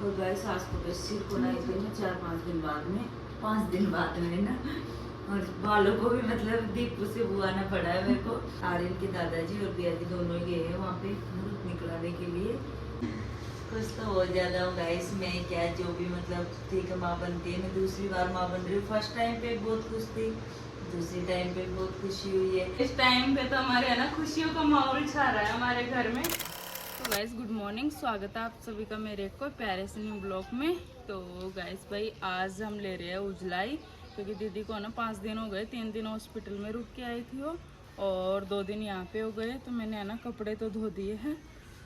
और गाय सास को तो सिर को ना दिन में 4-5 दिन बाद में 5 दिन बाद में ना, और बालों को भी मतलब दीपू से बुआना पड़ा है मेरे को। आर्यन के दादाजी और बिया जी दोनों ही गए हैं वहाँ पे मुहूर्त निकलाने के लिए। खुश तो बहुत ज़्यादा हूँ गाइस मैं, क्या जो भी मतलब ठीक है माँ बनती है, मैं दूसरी बार माँ बन रही हूँ। फर्स्ट टाइम पे बहुत खुश थी, दूसरी टाइम पे बहुत खुशी हुई है। इस टाइम पे तो हमारे है ना खुशियों का माहौल छा रहा है हमारे घर में। तो गाइस गुड मॉर्निंग, स्वागत है आप सभी का मेरे को प्यारे से न्यू ब्लॉग में। तो गाइस भाई आज हम ले रहे हैं उजलाई, क्योंकि दीदी को ना 5 दिन हो गए, 3 दिन हॉस्पिटल में रुक के आई थी वो और 2 दिन यहाँ पे हो गए। तो मैंने है ना कपड़े तो धो दिए हैं।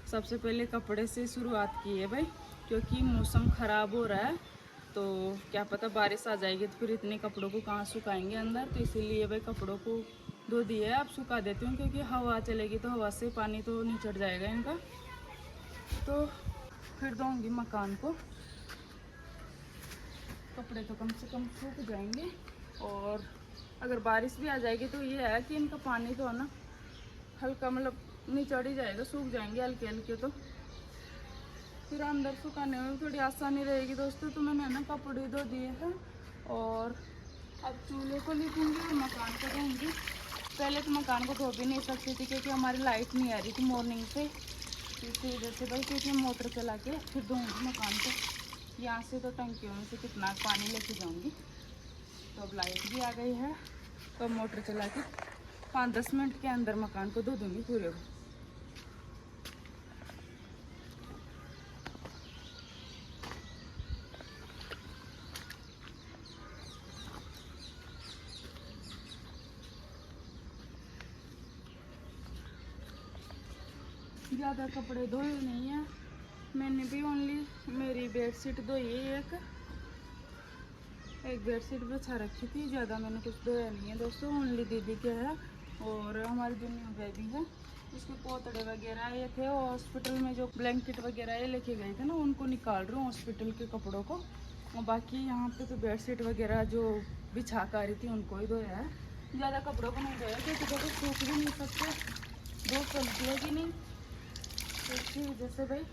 सबसे पहले कपड़े से शुरुआत की है भाई, क्योंकि मौसम ख़राब हो रहा है तो क्या पता बारिश आ जाएगी तो फिर इतने कपड़ों को कहाँ सुखाएंगे अंदर। तो इसीलिए भाई कपड़ों को धो दिए अब सुखा देती हूँ, क्योंकि हवा चलेगी तो हवा से पानी तो निचड़ जाएगा इनका। तो फिर दूँगी मकान को, कपड़े तो कम से कम सूख जाएंगे। और अगर बारिश भी आ जाएगी तो ये है कि इनका पानी तो है ना हल्का मतलब निचड़ ही जाएगा, सूख जाएंगे हल्के हल्के। तो फिर अंदर सुखाने में थोड़ी आसानी रहेगी दोस्तों। तो मैंने ना कपड़े धो दिए हैं और अब चूल्हे को लिखूँगी और मकान को धोऊँगी। पहले तो मकान को धो भी नहीं सकती थी क्योंकि हमारी लाइट नहीं आ रही थी मॉर्निंग से, इसी वजह से भाई क्योंकि मोटर चला के फिर धोऊँगी मकान को। यहाँ से तो टंकियों में से कितना पानी लेके जाऊँगी। तो अब लाइट भी आ गई है तो मोटर चला के 5-10 मिनट के अंदर मकान को धो दूँगी पूरे को। ज़्यादा कपड़े धोए नहीं है मैंने भी, ओनली मेरी बेडशीट धोई है, एक बेडशीट बिछा रखी थी, ज़्यादा मैंने कुछ धोया नहीं है दोस्तों। ओनली दीदी के है और हमारी जो न्यू बेबी है उसके पोतड़े वगैरह ये थे हॉस्पिटल में, जो ब्लैंकेट वगैरह ये लेके गए थे ना उनको निकाल रही हूँ हॉस्पिटल के कपड़ों को। और बाकी यहाँ पे तो बेडशीट वगैरह जो बिछा कर आ रही थी उनको ही धोया है, ज़्यादा कपड़ों को नहीं धोया क्योंकि देखो सूख भी नहीं सकते, धूप चलती है कि नहीं, तो इसकी वजह से भाई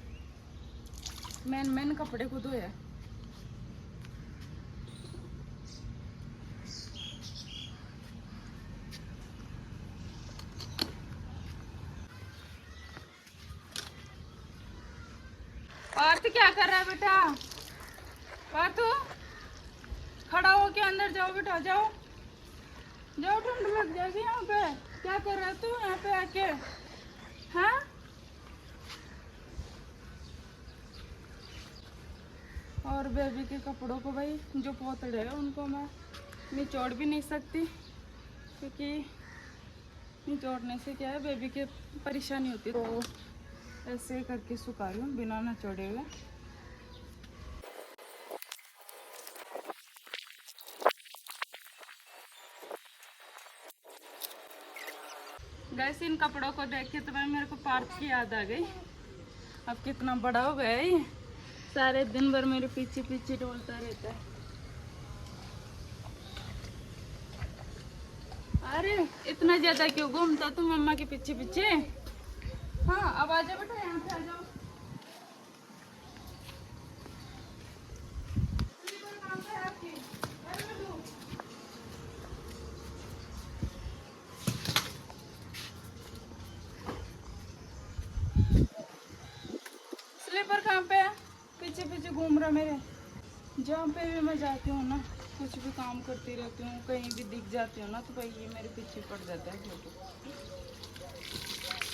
मैन कपड़े को धोया। पार्थ क्या कर रहा है बेटा? पार्थ खड़ा हो के अंदर जाओ बेटा, जाओ जाओ, ठंड लग जाएगी यहाँ पे। क्या कर रहा है तू यहाँ पे आके? हाँ और बेबी के कपड़ों को भाई जो पोतड़े हैं उनको मैं निचोड़ भी नहीं सकती, क्योंकि निचोड़ने से क्या है बेबी के परेशानी होती है। तो ऐसे करके सुखा रही हूँ बिना निचोड़े हुए। गैस इन कपड़ों को देख के तो भाई मेरे को पार्थ की याद आ गई। अब कितना बड़ा हो गया है, सारे दिन भर मेरे पीछे पीछे डोलता रहता है। अरे इतना ज्यादा क्यों घूमता तू मम्मा के पीछे पीछे? हाँ अब आ जाओ बेटा, यहाँ पे आ जाओ। स्लीपर कहाँ पे है? पीछे पीछे घूम रहा मेरे। जहाँ पे भी मैं जाती हूँ ना, कुछ भी काम करती रहती हूँ, कहीं भी दिख जाती हूँ ना तो भाई ये मेरे पीछे पड़ जाता है फोटो।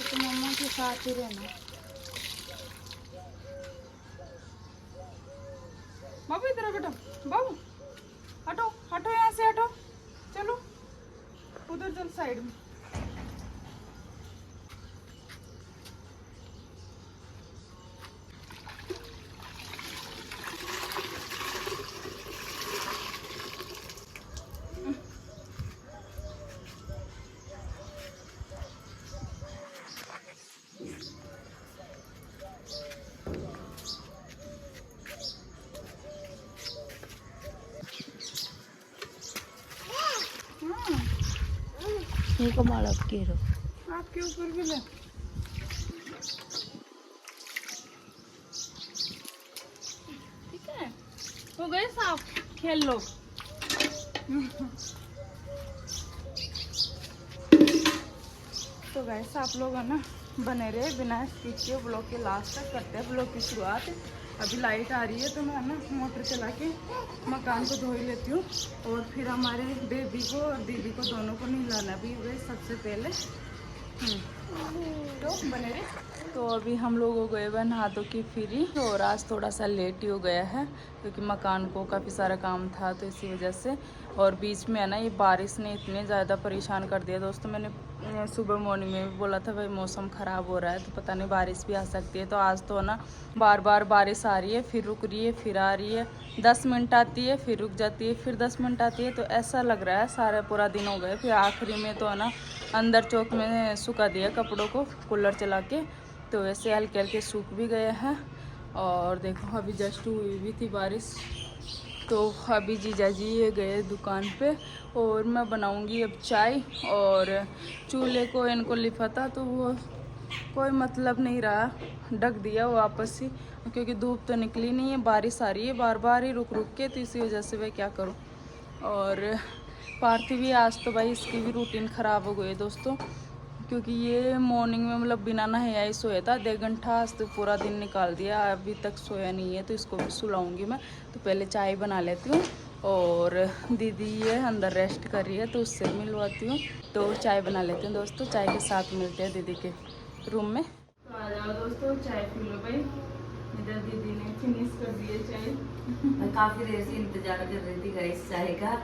तो मम्मा के साथ ही रहना। बाबू इधर बेटा, बाबू हटो हटो यहाँ से हटो, चलो उधर चल साइड में। ये कमाल आपके आपके ऊपर भी ले। हो गए साफ, खेल लो। तो गाइस आप लोग है ना बने रहे बिना स्किप के ब्लॉग के लास्ट तक। करते हैं ब्लॉग की शुरुआत। अभी लाइट आ रही है तो मैं है ना मोटर चला के मकान को धो ही लेती हूँ, और फिर हमारे बेबी को और दीदी को दोनों को नहलाना भी हुए सबसे पहले। तो बने रहे। तो अभी हम लोग हो गए वन हाथों की फ्री, और आज थोड़ा सा लेट ही हो गया है क्योंकि मकान को काफ़ी सारा काम था तो इसी वजह से। और बीच में है ना ये बारिश ने इतने ज़्यादा परेशान कर दिया दोस्तों। मैंने सुबह मॉर्निंग में भी बोला था भाई मौसम ख़राब हो रहा है तो पता नहीं बारिश भी आ सकती है। तो आज तो है ना बार बार बारिश आ रही है, फिर रुक रही है, फिर आ रही है। 10 मिनट आती है, फिर रुक जाती है, फिर 10 मिनट आती है। तो ऐसा लग रहा है सारा पूरा दिन हो गए। फिर आखिरी में तो है ना अंदर चौक में सुखा दिया कपड़ों को कूलर चला के, तो वैसे हल्के हल्के सूख भी गए हैं। और देखो अभी जस्ट हुई भी थी बारिश। तो अभी जीजा जी ये गए दुकान पे, और मैं बनाऊंगी अब चाय। और चूल्हे को इनको लिफा था तो वो कोई मतलब नहीं रहा, ढक दिया वापस ही, क्योंकि धूप तो निकली नहीं है, बारिश आ रही है बार बार ही रुक रुक के, तो इसी वजह से मैं क्या करूँ। और पार्थिव भी आज तो भाई इसकी भी रूटीन ख़राब हो गई है दोस्तों, क्योंकि ये मॉर्निंग में मतलब बिना नहाया ही सोया था 1.5 घंटा। आज तो पूरा दिन निकाल दिया, अभी तक सोया नहीं है, तो इसको भी सुलाऊंगी मैं। तो पहले चाय बना लेती हूँ, और दीदी ये अंदर रेस्ट कर रही है तो उससे मिलवाती हूँ। तो चाय बना लेते हैं दोस्तों, चाय के साथ मिलते हैं दीदी के रूम में। तो आ जाओ दोस्तों चाय पी लो भाई। इधर दीदी ने फिनिश कर दी है चाय। मैं काफी देर से इंतजार कर रही थी गाइस चाय का,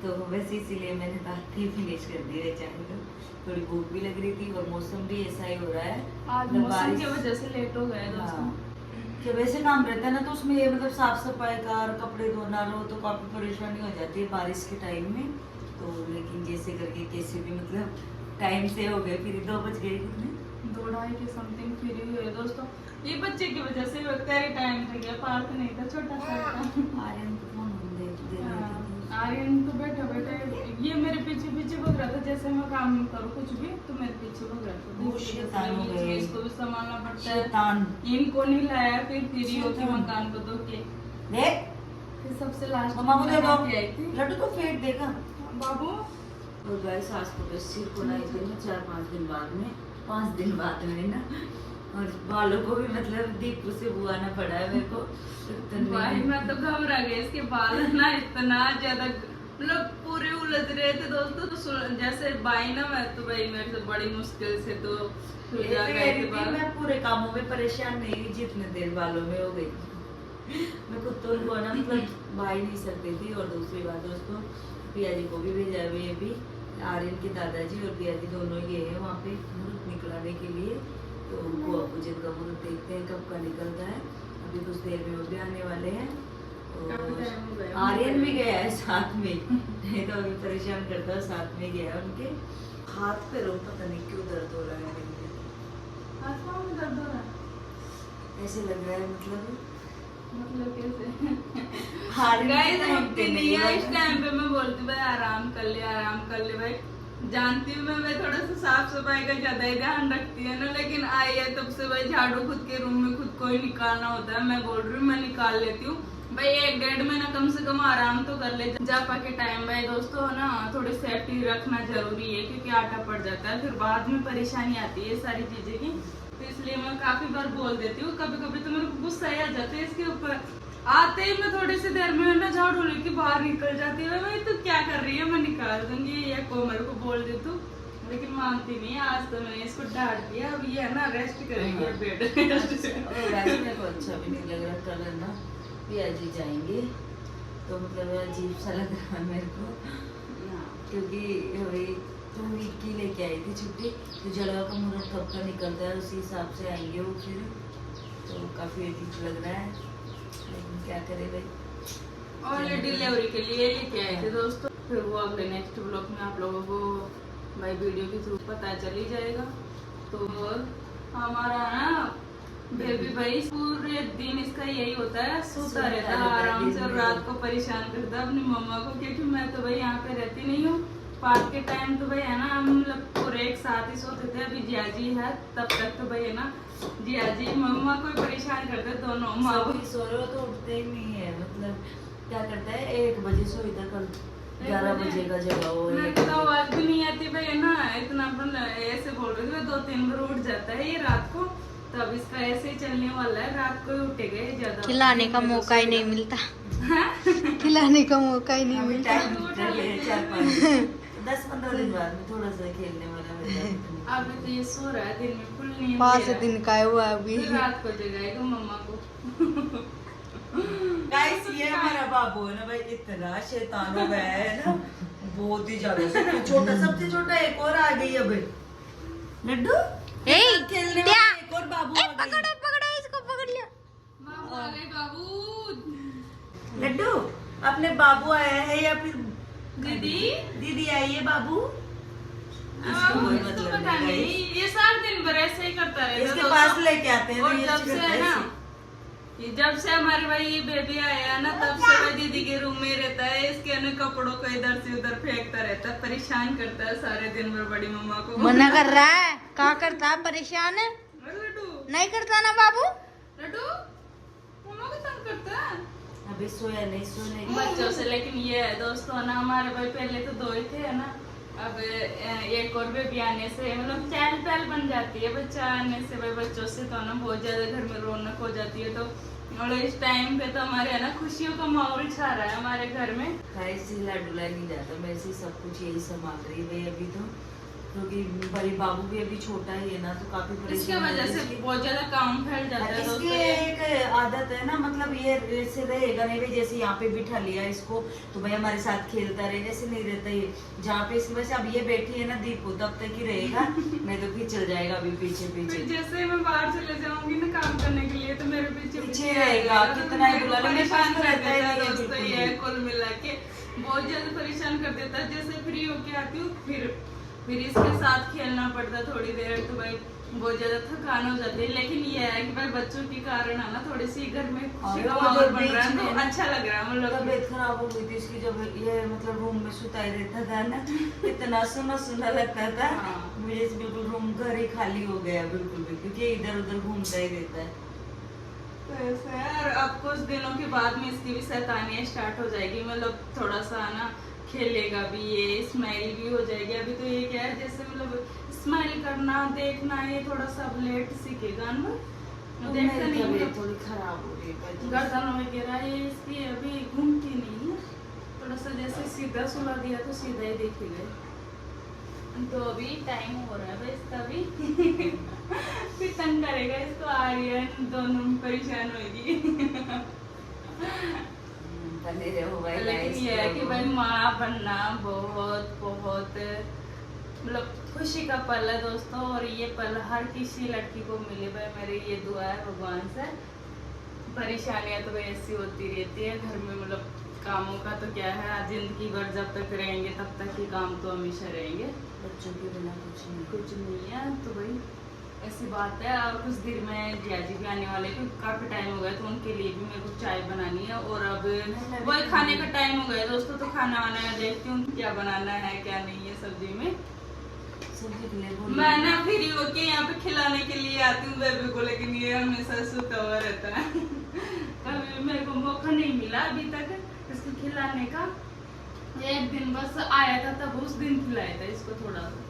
तो वैसे इसीलिए मैंने बात ही फिनिश कर दी है चाय को। थोड़ी भूख भी लग रही थी और मौसम भी ऐसा ही हो रहा है, आज मौसम की वजह से लेट हो गए दोस्तों। कि वैसे काम रहता है ना तो उसमें ये मतलब साफ सफाई का और कपड़े धोना रहो तो काफी परेशानी हो जाती है बारिश के टाइम में। तो लेकिन जैसे करके कैसे भी मतलब टाइम से हो गए, फिर 2 बज गए कितने 2-2:30 के समथिंग फ्री हुए दोस्तों। ये बच्चे की वजह से तेरे टाइम लग गया, पार्क नहीं था, छोटा सा था। आर्यन को फोन दे दे रहे थे। आर्यन तो बैठा बैठा ये मेरे पीछे पीछे भग रहा था, जैसे मैं काम करूँ कुछ भी तो मेरे पीछे भग रहा था। वो शैतान हो गए। इसको भी संभालना पड़ता है, शैतान इनको नहीं लाया, फिर फ्री होके मकान को धो के देख फिर सबसे लास्ट मम्मा को दे दो आई थी लड्डू को फेंक देगा बाबू। और गाइस आज को बस सिर को ना 4-5 दिन बाद में 5 दिन बाद में ना, और बालों को भी मतलब दीपू से बुआना पड़ा है मेरे को। भाई मैं तो घबरा गई, इसके बाल ना इतना ज्यादा मतलब पूरे उलझ रहे थे दोस्तों। तो जैसे बाई ना मैं तो भाई मेरे से बड़ी मुश्किल से तो सुलझा गए थे बाल। मैं पूरे कामों में परेशान नहीं हुई जितने देर बालों में हो गई। मैं खुद तो उनको ना मतलब बाई नहीं सकती थी। और दूसरी बात दोस्तों पिया जी को भी भेजा है, ये भी आर्यन के दादाजी और पिया जी दोनों ही गए हैं वहाँ पे मुहूर्त निकलाने के लिए। तो उनको अबू जिन का मुहूर्त देखते हैं कब का निकलता है। अभी कुछ देर में वो भी आने वाले हैं। और आर्यन भी गया है साथ में, नहीं तो अभी परेशान करता है, साथ में गया है। उनके हाथ पे रो पता नहीं क्यों दर्द हो रहा है मेरे, हाथ पांव में दर्द हो रहा है ऐसे लग रहा है मतलब कैसे। हार गाइस रुकती नहीं है इस टाइम पे। मैं बोलती भाई आराम कर ले भाई। जानती हूँ मैं थोड़ा सा साफ सफाई का ज्यादा ही ध्यान रखती है ना, लेकिन आई है तब से भाई झाड़ू खुद के रूम में खुद को ही निकालना होता है। मैं बोल रही हूँ मैं निकाल लेती हूँ भाई, 1-1.5 महीना कम से कम आराम तो कर ले जा पाके टाइम। भाई दोस्तों है ना थोड़ी सेफ्टी रखना जरूरी है, क्योंकि आटा पड़ जाता है फिर बाद में परेशानी आती है सारी चीजें की। तो इसलिए मैं काफी बार बोल देती हूँ। कभी कभी तो मेरे को गुस्सा ही आ जाता है इसके ऊपर। आते ही मैं थोड़ी सी देर में ना झाड़ू लेके बाहर निकल जाती है, भाई तू क्या कर रही है, मैं निकाल दूंगी या कोमल को बोल दे तू, लेकिन मानती नहीं। आज तो मैंने इसको डांट दिया, अब ये है ना रेस्ट करेंगे बेड। वैसे मेरे को अच्छा भी नहीं लग रहा। कल है ना पिया जी जाएंगे तो मतलब अजीब सा लग रहा है मेरे को, क्योंकि वही 2 वीक की लेके आई थी छुट्टी। तो जड़वा का मुहूर्त कब का निकलता है उसी हिसाब से आएंगे वो फिर। तो काफ़ी अजीब लग रहा है, लेकिन क्या करे भाई। और डिलीवरी के लिए लेके आए थे दोस्तों, फिर वो अगले नेक्स्ट ब्लॉग में आप लोगों को भाई वीडियो के थ्रू पता चल ही जाएगा। तो हमारा ना बेबी भाई पूरे दिन इसका यही होता है, सोता रहता है आराम से, और रात को परेशान करता है अपनी मम्मा को, क्योंकि मैं तो भाई यहाँ पे रहती नहीं हूँ। पार्क के टाइम तो भाई है ना हम मतलब पूरे एक साथ ही सोते थे। अभी जियाजी है तब तक तो भाई है ना जियाजी मम्मा को परेशान करते दोनों माँ सो रहे हो तो उठते ही नहीं है मतलब मतलब क्या करता है 1 बजे सो इधर कल 11 बजे का जगह वो मैं तो आवाज भी नहीं आती भाई ना, इतना अपन ऐसे बोल रहे थे 2-3 बार उठ जाता है ये रात को, तो अब इसका ऐसे ही चलने वाला है, रात को ही उठेगा ये ज्यादा, खिलाने का मौका ही नहीं मिलता। खिलाने का मौका ही नहीं मिलता। 10-15 दिन बाद में थोड़ा सा खेलने वाला हो जाता है। अभी तो ये सो रहा है, दिन में फुल नींद 5 दिन का है हुआ अभी। फिर रात को जगाएगा मम्मा को। गाइस ये हमारा बाबू है ना भाई, इतना शैतान हो गया है ना, बहुत ही ज्यादा। छोटा सबसे छोटा एक और आ गई अब लड्डू खेलने वाला एक और बाबू आ गई। पकड़ो इसको, पकड़ लिया। बाबू आ गए बाबू। लड्डू अपने बाबू आया है या फिर दीदी आई है बाबू? इसको कोई मतलब पता नहीं, ये सारा दिन भर ऐसे ही करता रहता है। इसके पास लेके आते हैं और जब से है ना, जब से हमारे भाई ये बेबी आया है ना, तब से वो दीदी के रूम में रहता है, इसके अन्य कपड़ों को इधर से उधर फेंकता रहता है, परेशान करता है सारे दिन भर बड़ी मम्मा को। मना कर रहा है, क्या करता है, परेशान है, लड्डू नहीं करता ना बाबू? लड्डू मम्मा को तंग करता है अभी सोया नहीं बच्चों से। लेकिन ये है दोस्तों ना, हमारे भाई पहले तो 2 ही थे है ना, अब एक और बेबी आने से मतलब चहल पहल बन जाती है, बच्चा आने से भाई बच्चों से तो ना बहुत ज्यादा घर में रौनक हो जाती है। तो और इस टाइम पे तो हमारे है ना खुशियों का माहौल छा रहा है हमारे घर में। हिला डुला नहीं जाता, मेरे से सब कुछ यही संभाल रही है अभी तो, क्योंकि बड़ी बाबू भी अभी छोटा ही है ना, तो काफी इसकी वजह से बहुत ज्यादा काम फैल जाता है इसकी एक आदत है ना, मतलब ये ऐसे रहेगा नहीं भाई, जैसे यहाँ पे बिठा लिया इसको तो भाई हमारे साथ खेलता रहे, जैसे नहीं रहता ये। जहाँ पे इसकी वजह से अब ये बैठी है ना दीपू, तब तक ही रहेगा, नहीं तो फिर चल जाएगा अभी पीछे पीछे। जैसे मैं बाहर चले जाऊंगी ना काम करने के लिए, तो मेरे पीछे रहेगा, कितना ही बुला लो, परेशान कर देता है ये दोस्तों, ये कुल मिला के बहुत ज्यादा परेशान कर देता है। जैसे फ्री होके आती हूँ फिर इसके साथ खेलना पड़ता है थोड़ी देर, तो भाई बहुत ज्यादा थकान हो जाती है। लेकिन ये है कि भाई बच्चों के कारण है ना, थोड़ी सी घर में खुशी का माहौल बन रहा है, तो अच्छा लग रहा है। मतलब तबीयत खराब हो गई थी इसकी, जब ये मतलब रूम में सुताई रहता था ना, इतना सुना लगता था मुझे, बिल्कुल रूम घर ही खाली हो गया बिल्कुल भी, क्योंकि इधर उधर घूमता ही रहता है। तो ऐसे है, और अब कुछ दिनों के बाद में इसकी भी शैतानियां स्टार्ट हो जाएगी, मतलब थोड़ा सा ना खेलेगा भी, ये स्माइल भी हो जाएगी। अभी तो ये क्या है, जैसे मतलब स्माइल करना देखना, ये थोड़ा सा लेट सीखेगा ना, देखता नहीं थोड़ी खराब हो रही है गर्दन वगैरह, ये इसकी अभी घूमती नहीं है, थोड़ा सा जैसे सीधा सुला दिया तो सीधा ही देखेगा। तो अभी टाइम हो रहा है भाई इसका भी फिर तंग करेगा इसको, आर्यन दोनों परेशान होगी। लेकिन ये है कि भाई माँ बनना बहुत बहुत मतलब खुशी का पल है दोस्तों, और ये पल हर किसी लड़की को मिले भाई, मेरी ये दुआ है भगवान से। परेशानियां तो भाई ऐसी होती रहती है घर में, मतलब कामों का तो क्या है, जिंदगी भर जब तक रहेंगे तब तक ही काम तो हमेशा रहेंगे, बच्चों के बिना कुछ नहीं है। तो भाई ऐसी बात है। और कुछ देर में जियाजी भी आने वाले, क्योंकि काफी टाइम हो गया, तो उनके लिए भी मेरे को चाय बनानी है। और अब वही खाने का टाइम हो गया दोस्तों, तो खाना वाना देखती हूँ क्या बनाना है क्या नहीं है सब्जी में। मैं ना फ्री होके यहाँ पे खिलाने के लिए आती हूँ बेबी को, लेकिन ये हमेशा सोता हुआ रहता है कभी मेरे को मौका नहीं मिला अभी तक इसको खिलाने का। एक दिन बस आया था, तब उस दिन खिलाया था इसको थोड़ा सा,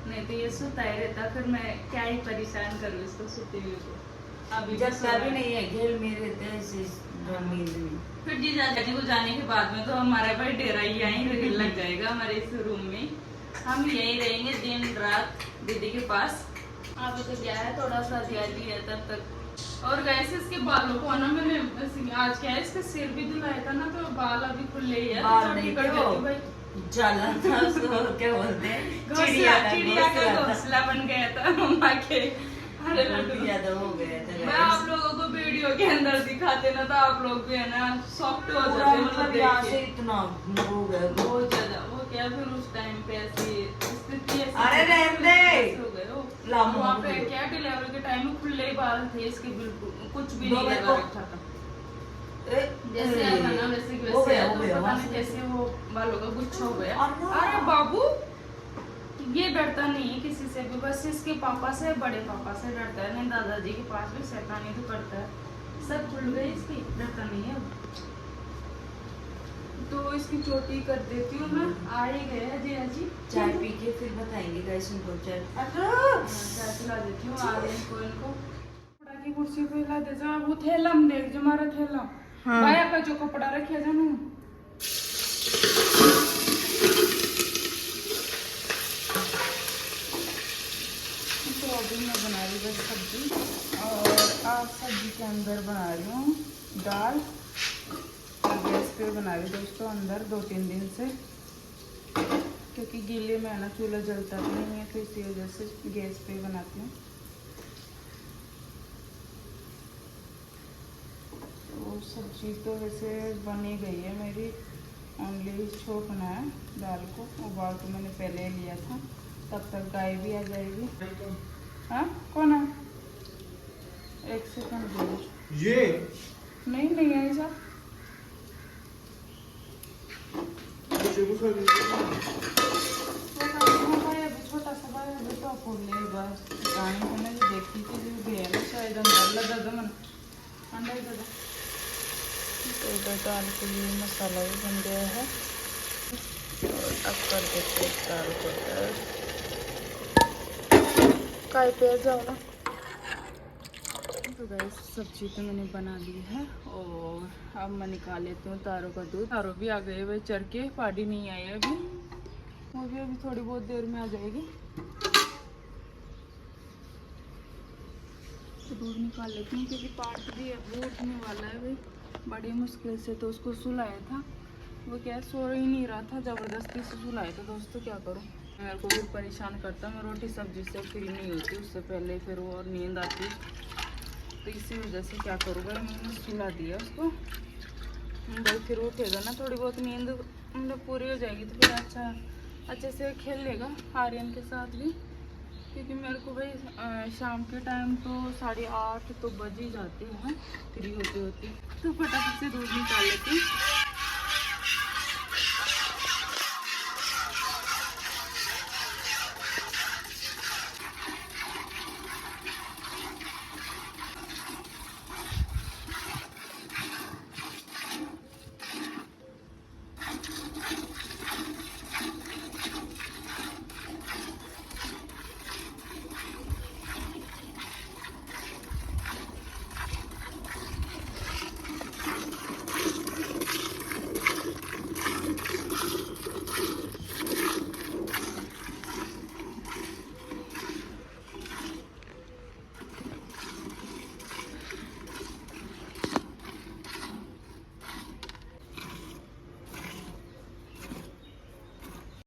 नहीं तो ये सोता ही रहता, फिर मैं क्या ही परेशान करूँ इसको सोते हुए को। अभी जब भी नहीं है घेर में रहते हैं फिर जीजा जी को जाने के बाद में तो हमारा भाई डेरा यहीं लग जाएगा हमारे इस रूम में, हम यहीं रहेंगे दिन रात दीदी के पास। अभी तो क्या है थोड़ा सा जियाजी है तब तक। और वैसे इसके बालों को ना मैंने आज क्या है, इसका सिर भी धुलाया था ना, तो बाल अभी खुले ही है, जाला था उसको क्या बोलते हैं, चिड़िया का घोंसला बन गया था मम्मा के। अरे ज्यादा हो गया था। मैं आप लोगों को वीडियो के अंदर दिखाते ना, तो आप लोग भी है ना सॉफ्ट हो जाते, मतलब यहाँ से इतना हो गया बहुत ज्यादा। वो क्या फिर उस टाइम पे ऐसी स्थिति अरे रहने हो गए वहाँ पे क्या डिलीवरी के टाइम में खुले बाल थे इसके, बिल्कुल कुछ भी नहीं लगा रखा था, जैसे आया ना वैसे तो पता नहीं कैसे वो बालों का गुच्छा हो गया। अरे बाबू ये डरता नहीं है किसी से भी, बस इसके पापा से बड़े पापा से डरता है, नहीं दादाजी के पास भी शैतानी तो करता है, सब खुल गई इसकी, डरता नहीं है अब। इसकी चोटी कर देती हूँ मैं। आ ही गए हैं जया जी। चाय पी के फिर बताएंगे गाइस उनको चाय। चाय पिला देती हूँ आर्यन को इनको। कपड़ा की कुर्सी पे ला दे जा, वो थैला में देख जो हमारा थैला। हाँ। भाया का जो कपड़ा रखे जानू। तो अभी मैं बना रही हूँ सब्जी, और आज सब्जी के अंदर बना रही हूँ दाल। गैस पे बना रही हूँ दोस्तों अंदर 2-3 दिन से, क्योंकि गीले में है ना चूल्हा जलता भी नहीं है, तो इसी वजह से गैस पे बनाती हूँ। तो सब्जी तो वैसे बन ही गई है मेरी, ओनली छोंकना है दाल को। उबाल तो मैंने पहले ही लिया था, तब तक गाय भी आ जाएगी। हाँ कौन है? 1 सेकंड दो। ये नहीं है ऐसा। छोटा सा भाई अभी तो फोड़ ले बस। गाने को ना जो देखती थी जो भेड़ शायद अंदर लगा दमन अंदर दादा। तो इधर दाल के लिए मसाला भी बन गया है, और अब कर देते हैं दाल को काय पे जाओ ना। तो गाइस सब्जी तो मैंने बना ली है, और अब मैं निकाल लेती हूँ तारों का दूध। तारों भी आ गए हुए चर के, पार्टी नहीं आई अभी, वो भी अभी थोड़ी बहुत देर में आ जाएगी। तो दूध निकाल लेती हूँ, क्योंकि पार्ट भी अब वो उठने वाला है भाई, बड़ी मुश्किल से तो उसको सुलाया था। वो क्या सो ही नहीं रहा था, ज़बरदस्ती से सुलाया था दोस्तों। क्या करूँ, मेरे को भी परेशान करता। मैं रोटी सब्जी से फ्री नहीं होती, उससे पहले फिर वो नींद आती, तो इसी वजह से क्या करूँगा, मैंने सुला दिया उसको। भाई फिर उठेगा ना, थोड़ी बहुत नींद मतलब पूरी हो जाएगी, तो फिर अच्छे से खेल लेगा आर्यन के साथ भी। क्योंकि मेरे को भाई शाम के टाइम तो 8:30 तो बज ही जाते हैं फ्री होते होते। तो फटाफट से दूध निकाल लेती हूँ।